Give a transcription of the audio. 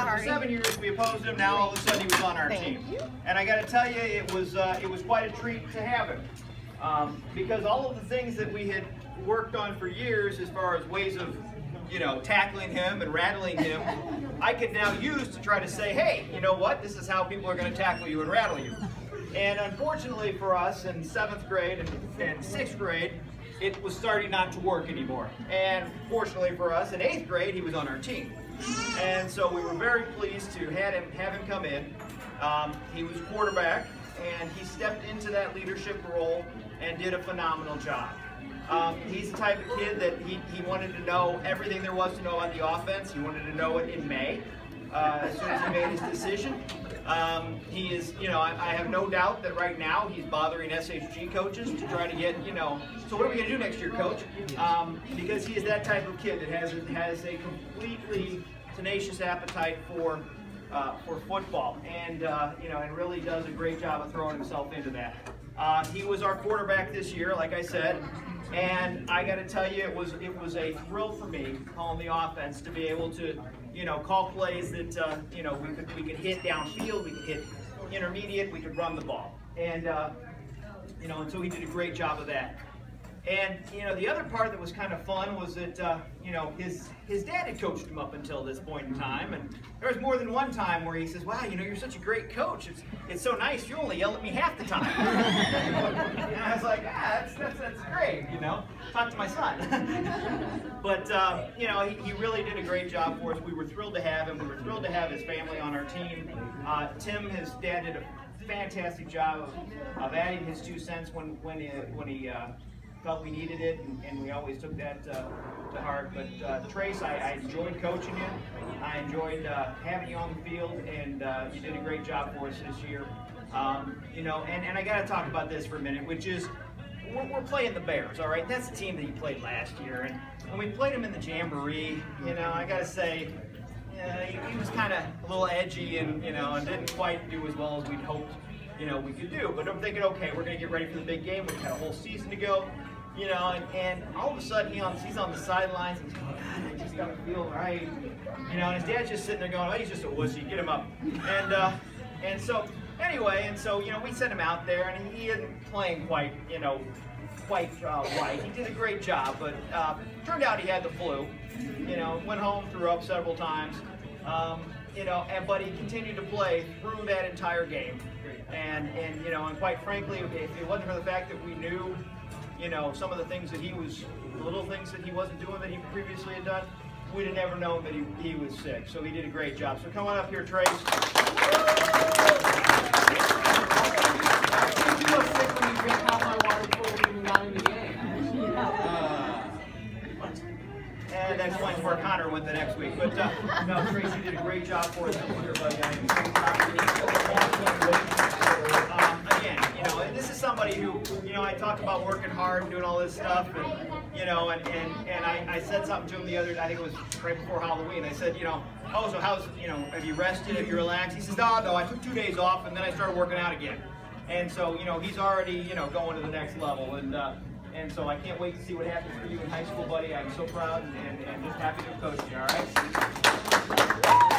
for 7 years we opposed him. Now all of a sudden he was on our team. And I got to tell you, it was quite a treat to have him. Because all of the things that we had worked on for years as far as ways of, you know, tackling him and rattling him, I could now use to try to say, hey, you know what, this is how people are going to tackle you and rattle you. And unfortunately for us in 7th grade and 6th grade, it was starting not to work anymore. And fortunately for us in 8th grade, he was on our team. And so we were very pleased to have him come in. He was quarterback, and he stepped into that leadership role and did a phenomenal job. He's the type of kid that he wanted to know everything there was to know on the offense. He wanted to know it in May, as soon as he made his decision. He is, you know, I have no doubt that right now he's bothering SHG coaches to try to get, you know, so what are we going to do next year, coach? Because he is that type of kid that has a completely tenacious appetite for football, and you know, and really does a great job of throwing himself into that. He was our quarterback this year, like I said, and I got to tell you, it was a thrill for me calling the offense to be able to, you know, call plays that you know, we could hit downfield, we could hit intermediate, we could run the ball, and you know, and so he did a great job of that. And you know, the other part that was kind of fun was that you know, his dad had coached him up until this point in time, and there was more than one time where he says, "Wow, you know, you're such a great coach. It's so nice. You only yell at me half the time." And I was like, "Ah, that's great. You know, talk to my son." But you know, he really did a great job for us. We were thrilled to have him. We were thrilled to have his family on our team. Tim, his dad, did a fantastic job of adding his 2 cents when he felt we needed it, and we always took that to heart. But Trace, I enjoyed coaching you. I enjoyed having you on the field, and you did a great job for us this year. You know, and I got to talk about this for a minute, which is we're playing the Bears, all right? That's the team that you played last year, and when we played him in the Jamboree, you know, I got to say, he was kind of a little edgy, and you know, and didn't quite do as well as we'd hoped, you know, we could do. But I'm thinking, okay, we're going to get ready for the big game. We've had a whole season to go. You know, and all of a sudden he's on the sidelines and he's going, God, I just don't feel right. You know, and his dad's just sitting there going, oh, he's just a wussy, get him up. And so anyway, and so, you know, we sent him out there, and he isn't playing quite, you know, right. He did a great job, but turned out he had the flu. You know, went home, threw up several times. You know, but he continued to play through that entire game. And you know, and quite frankly, if it wasn't for the fact that we knew, you know, some of the things that little things that he wasn't doing that he previously had done, we'd have never known that he was sick. So he did a great job. So come on up here, Trace. You feel sick when you drink hot my water cold when you're not in the game. And that explains where Connor went the next week. But no, Trace, you did a great job for us this year, buddy. Again, you know, and this is somebody who, you know, I talked about working hard and doing all this stuff, and you know, and I said something to him the other day, I think it was right before Halloween. I said, you know, oh, so how's, you know, have you rested? Have you relaxed? He says, no, I took 2 days off, and then I started working out again. And so, you know, he's already, you know, going to the next level, and so I can't wait to see what happens for you in high school, buddy. I'm so proud and just happy to coach you, all right?